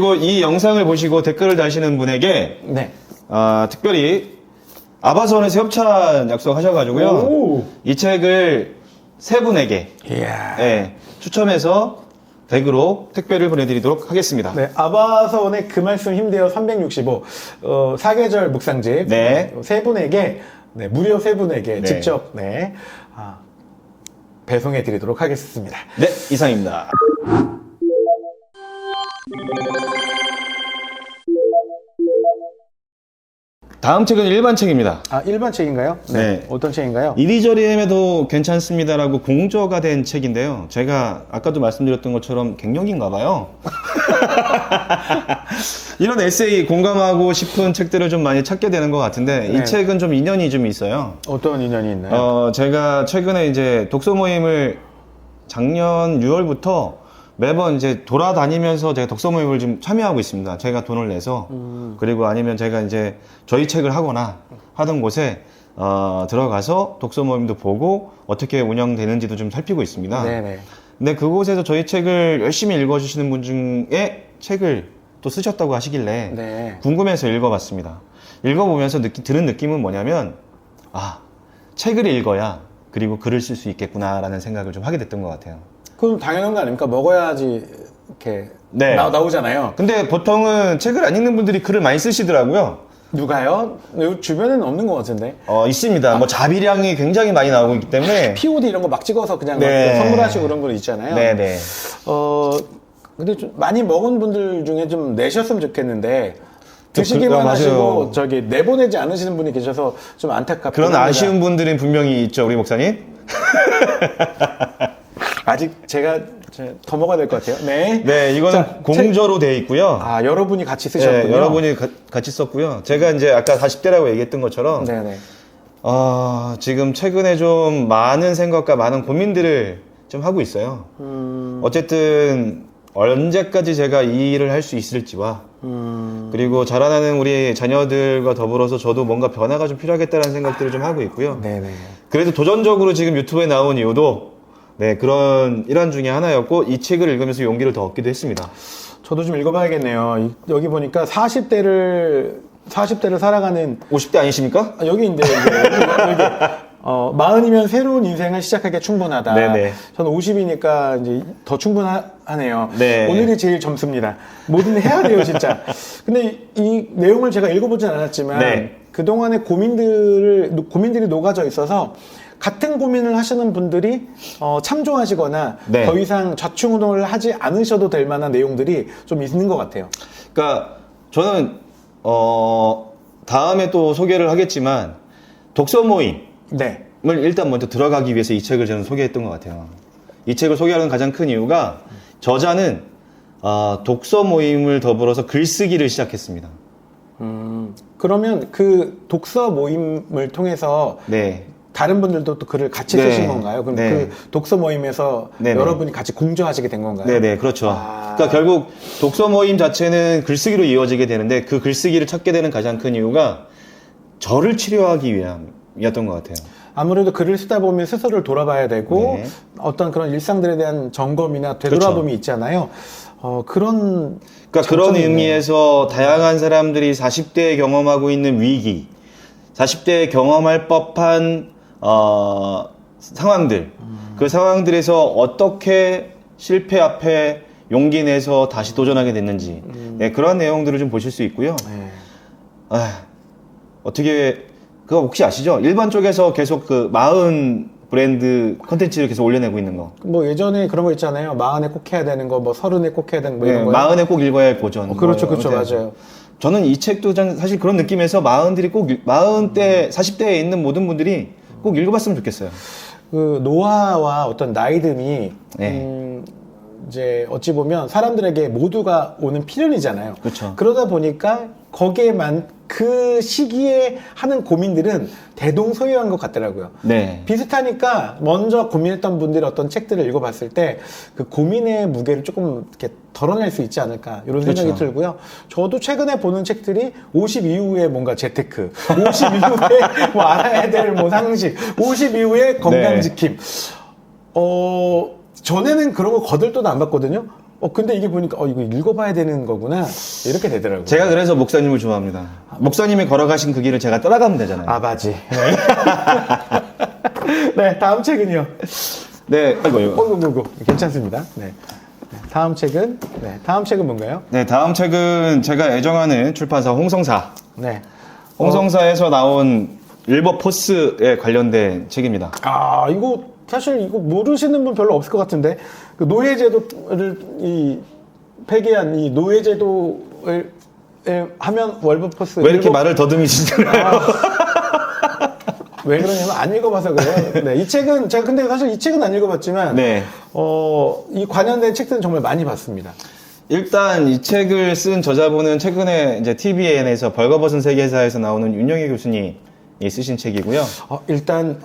그리고 이 영상을 보시고 댓글을 다시는 분에게 네. 특별히 아바서원에서 협찬 약속하셔가지고요. 오. 이 책을 세 분에게 이야. 추첨해서 댁으로 택배를 보내드리도록 하겠습니다. 네, 아바서원의 그 말씀 힘내어 365 사계절 묵상집 네. 세 분에게 무료 세 분에게 네. 직접 배송해 드리도록 하겠습니다. 네, 이상입니다. 다음 책은 일반 책입니다. 일반 책인가요? 네. 어떤 책인가요? 이리저리 헤매도 괜찮습니다라고 공저가 된 책인데요. 제가 아까도 말씀드렸던 것처럼 갱년기인가 봐요. 이런 에세이 공감하고 싶은 책들을 좀 많이 찾게 되는 것 같은데 네. 이 책은 좀 인연이 좀 있어요. 어떤 인연이 있나요? 제가 최근에 이제 독서 모임을 작년 6월부터 매번 이제 돌아다니면서 제가 독서 모임을 좀 참여하고 있습니다. 제가 돈을 내서 그리고 아니면 제가 이제 저희 책을 하거나 하던 곳에 들어가서 독서 모임도 보고 어떻게 운영되는지도 좀 살피고 있습니다. 네네. 근데 그곳에서 저희 책을 열심히 읽어주시는 분 중에 책을 또 쓰셨다고 하시길래 네. 궁금해서 읽어봤습니다. 읽어보면서 드는 느낌은 뭐냐면 책을 읽어야 그리고 글을 쓸 수 있겠구나라는 생각을 좀 하게 됐던 것 같아요. 그럼 당연한 거 아닙니까? 먹어야지 이렇게 네. 나오잖아요. 근데 보통은 책을 안 읽는 분들이 글을 많이 쓰시더라고요. 누가요? 여기 주변에는 없는 것 같은데. 있습니다. 뭐 자비량이 굉장히 많이 나오고 있기 때문에. POD 이런 거 막 찍어서 그냥 네. 막 선물하시고 그런 분 있잖아요. 네네. 근데 좀 많이 먹은 분들 중에 좀 내셨으면 좋겠는데 드시기만 맞아요. 하시고 저기 내보내지 않으시는 분이 계셔서 좀 안타깝긴 그런 합니다. 아쉬운 분들은 분명히 있죠, 우리 목사님. 아직 제가 더 먹어야 될 것 같아요. 네. 네, 이거는 자, 공저로 되어 있고요. 여러분이 같이 쓰셨군요. 네, 여러분이 같이 썼고요. 제가 이제 아까 40대라고 얘기했던 것처럼 네네. 지금 최근에 좀 많은 생각과 많은 고민들을 좀 하고 있어요. 어쨌든 언제까지 제가 이 일을 할 수 있을지와 그리고 자라나는 우리 자녀들과 더불어서 저도 뭔가 변화가 좀 필요하겠다는 생각들을 좀 하고 있고요. 네네. 그래도 도전적으로 지금 유튜브에 나온 이유도 그런 일환 중에 하나였고 이 책을 읽으면서 용기를 더 얻기도 했습니다. 저도 좀 읽어봐야겠네요. 여기 보니까 40대를 살아가는 50대 아니십니까? 여기 있는데 여기 40이면 새로운 인생을 시작하기에 충분하다. 네네. 저는 50이니까 이제 더 충분하네요. 네. 오늘이 제일 젊습니다. 뭐든 해야 돼요, 진짜. 근데 이 내용을 제가 읽어보진 않았지만 네. 그동안의 고민들이 녹아져 있어서 같은 고민을 하시는 분들이 참조하시거나 네. 더 이상 좌충우돌을 하지 않으셔도 될 만한 내용들이 좀 있는 것 같아요. 그러니까 저는 다음에 또 소개를 하겠지만 독서 모임을 네. 일단 먼저 들어가기 위해서 이 책을 저는 소개했던 것 같아요. 이 책을 소개하는 가장 큰 이유가 저자는 독서 모임을 더불어서 글쓰기를 시작했습니다. 그러면 그 독서 모임을 통해서 네. 다른 분들도 또 글을 같이 네. 쓰신 건가요? 그럼 네. 그 독서 모임에서 네네. 여러분이 같이 공조하시게 된 건가요? 네네, 그렇죠. 그러니까 결국 독서 모임 자체는 글쓰기로 이어지게 되는데 그 글쓰기를 찾게 되는 가장 큰 이유가 저를 치료하기 위함이었던 것 같아요. 아무래도 글을 쓰다 보면 스스로를 돌아봐야 되고 네. 어떤 그런 일상들에 대한 점검이나 되돌아봄이 있잖아요. 그런 그러니까 그런 장점이 있네요. 의미에서 다양한 사람들이 40대에 경험하고 있는 위기, 40대에 경험할 법한 상황들, 그 상황들에서 어떻게 실패 앞에 용기 내서 다시 도전하게 됐는지 그런 내용들을 좀 보실 수 있고요. 네. 어떻게 그거 혹시 아시죠? 일반 쪽에서 계속 그 40 브랜드 컨텐츠를 계속 올려내고 있는 거. 뭐 예전에 그런 거 있잖아요. 40에 꼭 해야 되는 거, 뭐 30에 꼭 해야 되는 거 이런 거. 40에 꼭 읽어야 할 고전. 그렇죠, 뭐 그렇죠, 아무튼 맞아요. 저는 이 책도 사실 그런 느낌에서 40대, 40대에 있는 모든 분들이 꼭 읽어봤으면 좋겠어요. 그 노화와 어떤 나이듦이 네. 이제 어찌 보면 사람들에게 모두가 오는 필연이잖아요. 그렇죠. 그러다 보니까 거기에만 그 시기에 하는 고민들은 대동소이한 것 같더라고요. 네. 비슷하니까 먼저 고민했던 분들이 어떤 책들을 읽어봤을 때 그 고민의 무게를 조금 이렇게 덜어낼 수 있지 않을까 이런 생각이 그렇죠. 들고요. 저도 최근에 보는 책들이 50 이후에 뭔가 재테크, 50 이후에 뭐 알아야 될 뭐 상식, 50 이후에 건강지킴. 전에는 그런 거 거들떠도 안 봤거든요. 근데 이게 보니까 이거 읽어봐야 되는 거구나 이렇게 되더라고요. 제가 그래서 목사님을 좋아합니다. 목사님이 걸어가신 그 길을 제가 따라가면 되잖아요. 아바지. 네, 다음 책은요. 네, 어이구, 괜찮습니다. 네. 다음 책은 뭔가요? 네, 다음 책은 제가 애정하는 출판사 홍성사. 네. 홍성사에서 나온 윌버포스에 관련된 책입니다. 이거 사실 이거 모르시는 분 별로 없을 것 같은데 그 노예제도를 폐기한 이 노예제도를 하면 윌버포스 왜 이렇게 말을 더듬이시잖아요? 왜 그러냐면 안 읽어봐서 그래요. 네, 이 책은 제가 근데 사실 이 책은 안 읽어봤지만 네. 이 관련된 책들은 정말 많이 봤습니다. 일단 이 책을 쓴 저자분은 최근에 이제 TVN에서 벌거벗은 세계사에서 나오는 윤영희 교수님이 쓰신 책이고요. 일단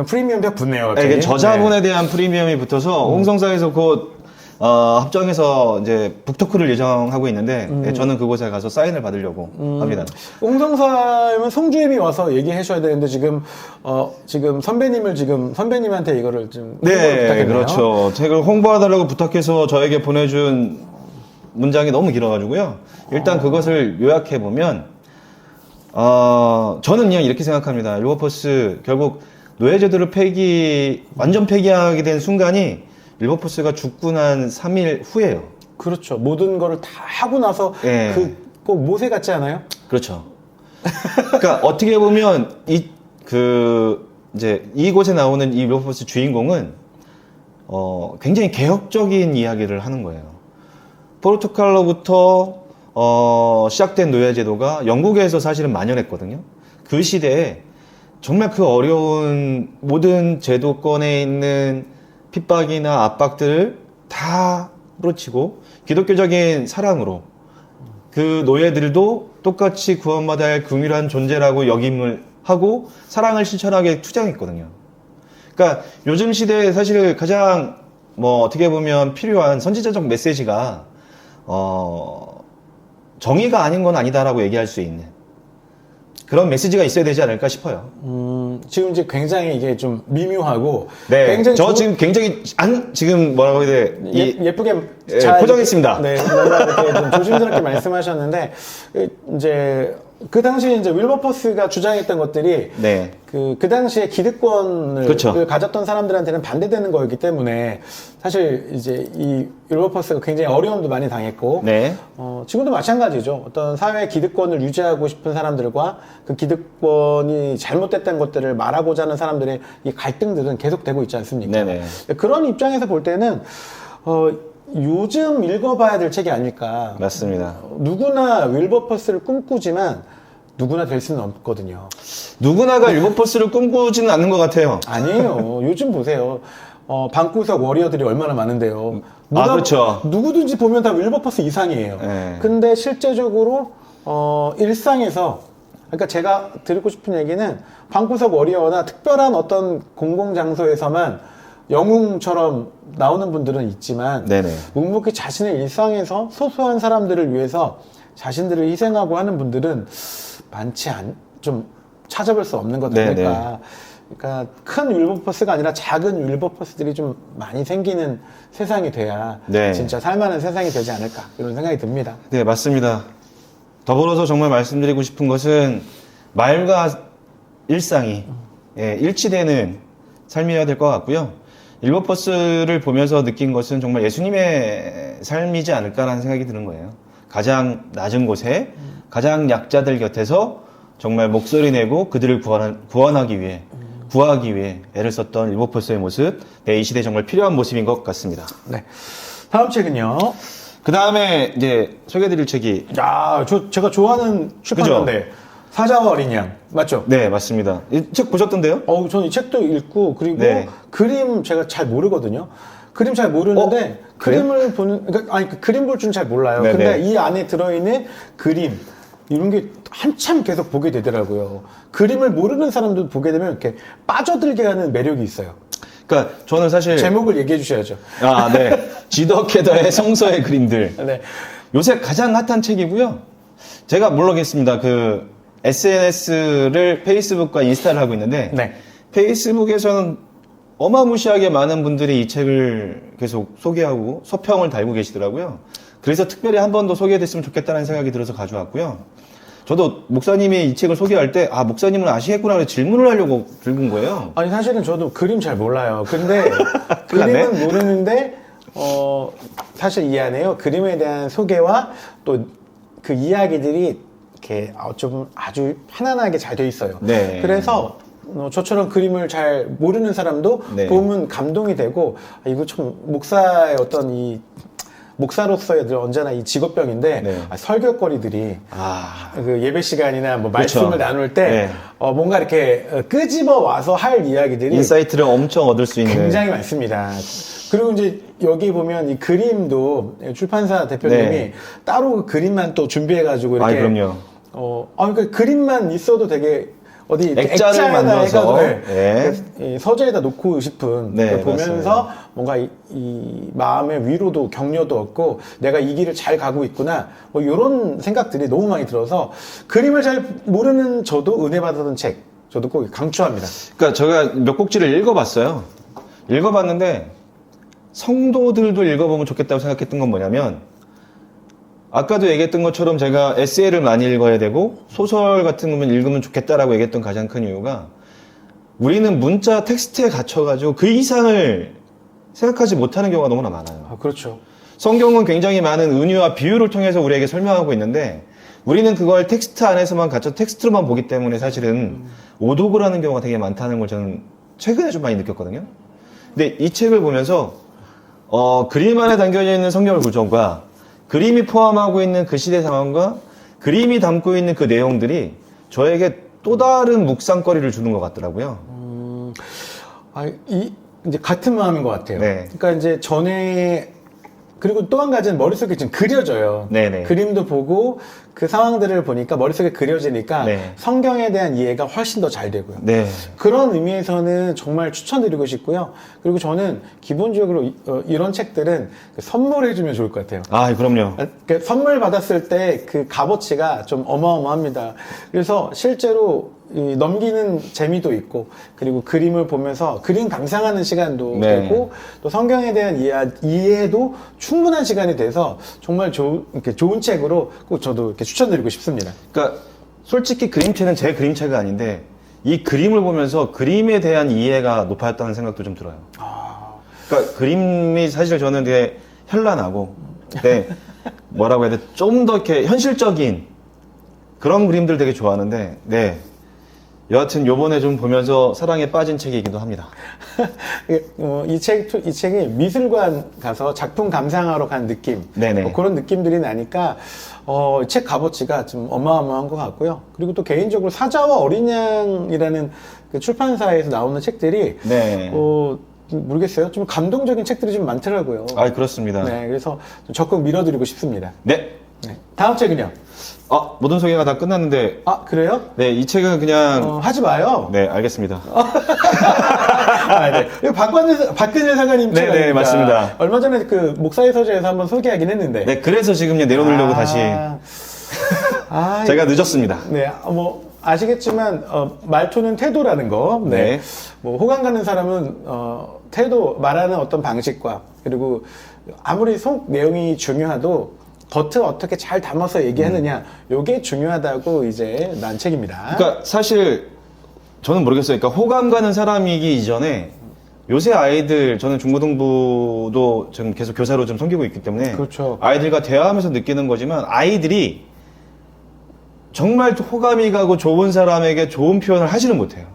프리미엄이 붙네요. 네, 저자분에 대한 프리미엄이 붙어서 홍성사에서 곧 합정에서 이제 북토크를 예정하고 있는데 네, 저는 그곳에 가서 사인을 받으려고 합니다. 홍성사면 송주임이 와서 얘기해 줘야 되는데 지금 선배님한테 이거를 좀 네, 그렇죠. 책을 홍보하달라고 부탁해서 저에게 보내준 문장이 너무 길어가지고요. 일단 그것을 요약해 보면 저는 그냥 이렇게 생각합니다. 윌버포스 결국 노예제도를 완전 폐기하게 된 순간이 윌버포스가 죽고 난 3일 후예요. 그렇죠. 모든 거를 다 하고 나서 네. 꼭 모세 같지 않아요? 그렇죠. 그러니까 어떻게 보면 이제 이곳에 나오는 이 윌버포스 주인공은 굉장히 개혁적인 이야기를 하는 거예요. 포르투갈로부터 시작된 노예제도가 영국에서 사실은 만연했거든요. 그 시대에 정말 그 어려운 모든 제도권에 있는 핍박이나 압박들을 다 부러치고 기독교적인 사랑으로 그 노예들도 똑같이 구원받아야 할 긍휼한 존재라고 역임을 하고 사랑을 실천하게 투쟁했거든요. 그러니까 요즘 시대에 사실 가장 어떻게 보면 필요한 선지자적 메시지가 정의가 아닌 건 아니다라고 얘기할 수 있는 그런 메시지가 있어야 되지 않을까 싶어요. 지금 이제 굉장히 이게 좀 미묘하고. 네. 굉장히 지금 굉장히, 지금 뭐라고 해야 돼? 예쁘게 잘 포장했습니다. 네. 뭔가 이렇게 좀 조심스럽게 말씀하셨는데, 이제, 그 당시에 이제 윌버포스가 주장했던 것들이. 네. 그 당시에 기득권을 그렇죠. 가졌던 사람들한테는 반대되는 거였기 때문에 사실 이제 이 윌버포스가 굉장히 어려움도 많이 당했고 네. 지금도 마찬가지죠. 어떤 사회 기득권을 유지하고 싶은 사람들과 그 기득권이 잘못됐다는 것들을 말하고자 하는 사람들의 이 갈등들은 계속되고 있지 않습니까? 네네. 그런 입장에서 볼 때는 요즘 읽어봐야 될 책이 아닐까. 맞습니다. 누구나 윌버포스를 꿈꾸지만 누구나 될 수는 없거든요. 누구나가 윌버포스를 꿈꾸지는 않는 것 같아요. 아니에요. 요즘 보세요. 방구석 워리어들이 얼마나 많은데요. 그렇죠. 누구든지 보면 다 윌버포스 이상이에요. 네. 근데 실제적으로 일상에서 그러니까 제가 드리고 싶은 얘기는 방구석 워리어나 특별한 어떤 공공장소에서만 영웅처럼 나오는 분들은 있지만 네네. 묵묵히 자신의 일상에서 소소한 사람들을 위해서 자신들을 희생하고 하는 분들은 좀 찾아볼 수 없는 것 아닐까. 네네. 그러니까 큰 윌버포스가 아니라 작은 윌버포스들이 좀 많이 생기는 세상이 돼야 네. 진짜 살만한 세상이 되지 않을까 이런 생각이 듭니다. 네, 맞습니다. 더불어서 정말 말씀드리고 싶은 것은 말과 일상이 일치되는 삶이어야 될 것 같고요. 윌버포스를 보면서 느낀 것은 정말 예수님의 삶이지 않을까라는 생각이 드는 거예요. 가장 낮은 곳에 가장 약자들 곁에서 정말 목소리 내고 그들을 구하기 위해 애를 썼던 윌버포스의 모습, 이 시대에 정말 필요한 모습인 것 같습니다. 네. 다음 책은요. 그 다음에 이제 소개해드릴 책이 제가 좋아하는 출판사인데 사자와 어린 양 맞죠? 네, 맞습니다. 이 책 보셨던데요? 저는 이 책도 읽고 그리고 네. 그림 제가 잘 모르거든요. 그림 잘 모르는데 그림을 보는 그러니까 그림 볼 줄은 잘 몰라요. 네네. 근데 이 안에 들어있는 그림 이런 게 한참 계속 보게 되더라고요. 그림을 모르는 사람도 보게 되면 이렇게 빠져들게 하는 매력이 있어요. 그러니까 저는 사실 제목을 얘기해 주셔야죠. 네. 지더캐더의 성서의 그림들. 네. 요새 가장 핫한 책이고요. 제가 모르겠습니다. 그 SNS를 페이스북과 인스타를 하고 있는데 네. 페이스북에서는 어마무시하게 많은 분들이 이 책을 계속 소개하고 서평을 달고 계시더라고요. 그래서 특별히 한 번 더 소개됐으면 좋겠다는 생각이 들어서 가져왔고요. 저도 목사님이 이 책을 소개할 때, 아, 목사님은 아시겠구나, 그래서 질문을 하려고 들은 거예요. 아니, 사실은 저도 그림 잘 몰라요. 근데 큰일 났네. 그림은 모르는데, 사실 이 안에요. 그림에 대한 소개와 또 그 이야기들이 이렇게 좀 아주 편안하게 잘 돼 있어요. 네. 그래서 저처럼 그림을 잘 모르는 사람도 네. 보면 감동이 되고, 아, 이거 참 목사의 어떤 목사로서의 늘 언제나 이 직업병인데, 네. 설교거리들이 그 예배 시간이나 뭐 말씀을 그렇죠. 나눌 때 네. 뭔가 이렇게 끄집어 와서 할 이야기들이 인사이트를 엄청 얻을 수 있는. 굉장히 많습니다. 그리고 이제 여기 보면 이 그림도 출판사 대표님이 네. 따로 그 그림만 또 준비해가지고 이렇게. 그럼요. 그러니까 그림만 있어도 되게 어디 액자를 액자에다 만들어서, 해가지고 네. 이 서재에다 놓고 싶은 네, 그걸 보면서 뭔가 이 마음의 위로도 격려도 얻고 내가 이 길을 잘 가고 있구나 뭐 이런 생각들이 너무 많이 들어서 그림을 잘 모르는 저도 은혜 받았던 책 저도 꼭 강추합니다. 그러니까 제가 몇 곡지를 읽어봤어요. 읽어봤는데 성도들도 읽어보면 좋겠다고 생각했던 건 뭐냐면 아까도 얘기했던 것처럼 제가 에세이를 많이 읽어야 되고 소설 같은 거면 읽으면 좋겠다라고 얘기했던 가장 큰 이유가 우리는 문자 텍스트에 갇혀가지고 그 이상을 생각하지 못하는 경우가 너무나 많아요. 그렇죠. 성경은 굉장히 많은 은유와 비유를 통해서 우리에게 설명하고 있는데 우리는 그걸 텍스트 안에서만 갇혀 텍스트로만 보기 때문에 사실은 오독을 하는 경우가 되게 많다는 걸 저는 최근에 좀 많이 느꼈거든요. 근데 이 책을 보면서 그림 안에 담겨져 있는 성경의 구조과 그림이 포함하고 있는 그 시대 상황과 그림이 담고 있는 그 내용들이 저에게 또 다른 묵상거리를 주는 것 같더라고요. 이제 같은 마음인 것 같아요. 네. 그러니까 이제 전에 그리고 또 한 가지는 머릿속에 지금 그려져요. 네네. 그림도 보고 그 상황들을 보니까 머릿속에 그려지니까 네. 성경에 대한 이해가 훨씬 더 잘 되고요. 네. 그런 의미에서는 정말 추천드리고 싶고요. 그리고 저는 기본적으로 이런 책들은 선물해주면 좋을 것 같아요. 그럼요. 그 선물 받았을 때 그 값어치가 좀 어마어마합니다. 그래서 실제로 이 넘기는 재미도 있고 그리고 그림을 보면서 그림 감상하는 시간도 네. 되고 또 성경에 대한 이해도 충분한 시간이 돼서 정말 이렇게 좋은 책으로 꼭 저도 이렇게 추천드리고 싶습니다. 그러니까 솔직히 그림체는 제 그림체가 아닌데 이 그림을 보면서 그림에 대한 이해가 높아졌다는 생각도 좀 들어요. 그러니까 그림이 사실 저는 되게 현란하고 뭐라고 해야 돼? 좀 더 이렇게 현실적인 그런 그림들 되게 좋아하는데 여하튼 요번에 좀 보면서 사랑에 빠진 책이기도 합니다. 이 책이 미술관 가서 작품 감상하러 간 느낌 네네. 그런 느낌들이 나니까 책 값어치가 좀 어마어마한 것 같고요. 그리고 또 개인적으로 사자와 어린 양이라는 그 출판사에서 나오는 책들이 네. 모르겠어요. 좀 감동적인 책들이 좀 많더라고요. 그렇습니다. 네, 그래서 좀 적극 밀어드리고 싶습니다. 네. 네. 다음 책은요? 모든 소개가 다 끝났는데 그래요? 네, 이 책은 그냥 하지 마요. 네, 알겠습니다. 네. 이거 박근혜 사관님 책 네, 아닙니까? 맞습니다. 얼마 전에 그 목사의 서재에서 한번 소개하긴 했는데. 네, 그래서 지금 내려놓으려고 다시 제가 늦었습니다. 네, 아시겠지만 말투는 태도라는 거. 네. 네. 뭐 호감 가는 사람은 태도 말하는 어떤 방식과 그리고 아무리 속 내용이 중요하도 겉을 어떻게 잘 담아서 얘기하느냐, 요게 중요하다고 이제 난 책입니다. 그러니까 사실 저는 모르겠어요. 그러니까 호감 가는 사람이기 이전에 요새 아이들 저는 중고등부도 지금 계속 교사로 좀 섬기고 있기 때문에 그렇죠. 아이들과 대화하면서 느끼는 거지만 아이들이 정말 호감이 가고 좋은 사람에게 좋은 표현을 하지는 못해요.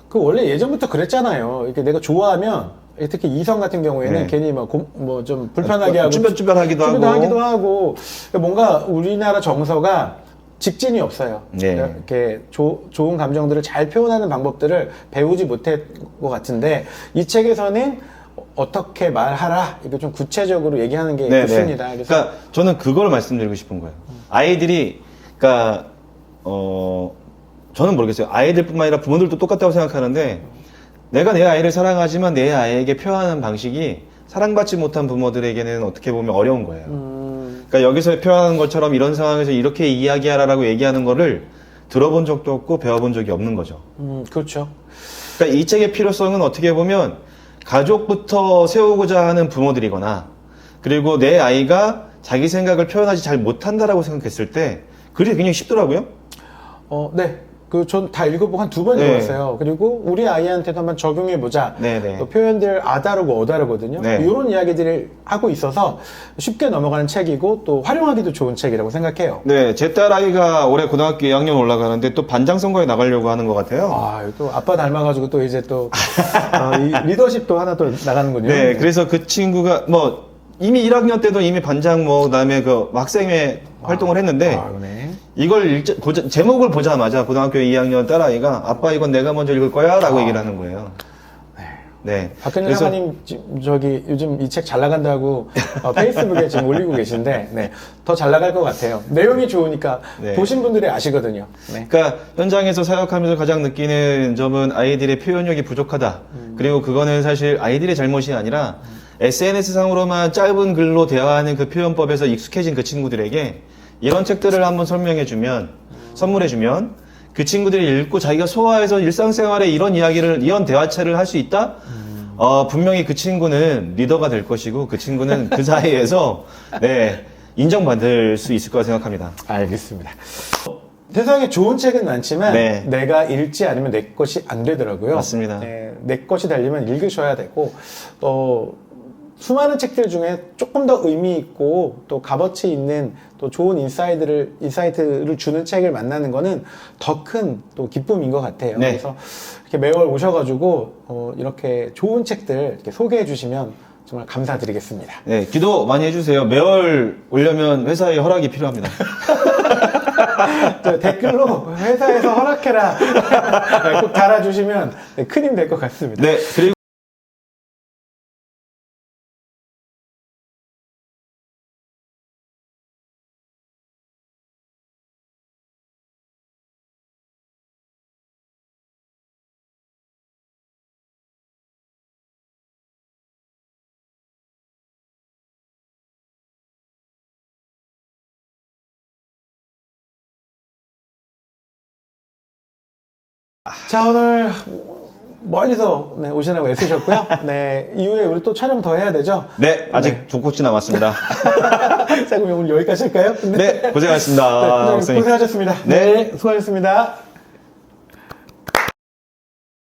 그 원래 예전부터 그랬잖아요. 이렇게 내가 좋아하면 특히 이성 같은 경우에는 네. 괜히 뭐 좀 불편하게 하고 쭈뼛쭈뼛하기도 하고 뭔가 우리나라 정서가 직진이 없어요. 네. 이렇게 좋은 감정들을 잘 표현하는 방법들을 배우지 못할 것 같은데 이 책에서는 어떻게 말하라 이거 좀 구체적으로 얘기하는 게 있습니다. 그래서 그러니까 저는 그걸 말씀드리고 싶은 거예요. 아이들이 그러니까 저는 모르겠어요. 아이들뿐만 아니라 부모들도 똑같다고 생각하는데 내가 내 아이를 사랑하지만 내 아이에게 표현하는 방식이 사랑받지 못한 부모들에게는 어떻게 보면 어려운 거예요. 그러니까 여기서 표현하는 것처럼 이런 상황에서 이렇게 이야기하라라고 얘기하는 거를 들어본 적도 없고 배워본 적이 없는 거죠. 그렇죠. 그러니까 이 책의 필요성은 어떻게 보면 가족부터 세우고자 하는 부모들이거나 그리고 내 아이가 자기 생각을 표현하지 잘 못한다라고 생각했을 때 글이 굉장히 쉽더라고요. 네. 전 다 읽어보고 한 2번 네. 읽었어요. 그리고 우리 아이한테도 한번 적용해보자. 네네. 또 표현들 아다르고 어다르거든요. 네. 이런 이야기들을 하고 있어서 쉽게 넘어가는 책이고 또 활용하기도 좋은 책이라고 생각해요. 네, 제 딸아이가 올해 고등학교 2학년 올라가는데 또 반장 선거에 나가려고 하는 것 같아요. 아, 또 아빠 닮아가지고 또 이제 또 이 리더십도 하나 또 나가는군요. 네, 그래서 그 친구가 뭐 이미 1학년 때도 이미 반장 뭐 그다음에 그 학생회 활동을 했는데 그러네. 이걸 제목을 보자마자 고등학교 2학년 딸아이가 아빠 이건 내가 먼저 읽을 거야라고 얘기를 하는 거예요. 네. 박근혜 그래서- 사장님 저기 요즘 이 책 잘 나간다고 페이스북에 지금 올리고 계신데 네, 더 잘 나갈 것 같아요. 내용이 좋으니까 네. 보신 분들이 아시거든요. 네. 그러니까 현장에서 사역하면서 가장 느끼는 점은 아이들의 표현력이 부족하다. 그리고 그거는 사실 아이들의 잘못이 아니라 SNS 상으로만 짧은 글로 대화하는 그 표현법에서 익숙해진 그 친구들에게 이런 책들을 한번 설명해주면, 선물해주면 그 친구들이 읽고 자기가 소화해서 일상생활에 이런 이야기를, 이런 대화체를 할 수 있다? 분명히 그 친구는 리더가 될 것이고 그 친구는 그 사이에서 네, 인정받을 수 있을 거라 생각합니다. 알겠습니다. 세상에 좋은 책은 많지만 네. 내가 읽지 않으면 내 것이 안 되더라고요. 맞습니다. 네, 내 것이 되려면 읽으셔야 되고 수많은 책들 중에 조금 더 의미 있고 또 값어치 있는 또 좋은 인사이트를 주는 책을 만나는 거는 더 큰 또 기쁨인 것 같아요. 네. 그래서 이렇게 매월 오셔가지고 이렇게 좋은 책들 이렇게 소개해 주시면 정말 감사드리겠습니다. 네, 기도 많이 해주세요. 매월 오려면 회사에 허락이 필요합니다. 저 댓글로 회사에서 허락해라 꼭 달아주시면 큰 힘 될 것 같습니다. 네, 그리고 자, 오늘 멀리서 오시느라고 애쓰셨고요. 네, 이후에 우리 또 촬영 더 해야 되죠? 네, 아직 두 꼭지 남았습니다. 자, 그럼 오늘 여기까지 할까요? 네, 고생하셨습니다. 네, 박사님. 고생하셨습니다. 네. 네, 수고하셨습니다.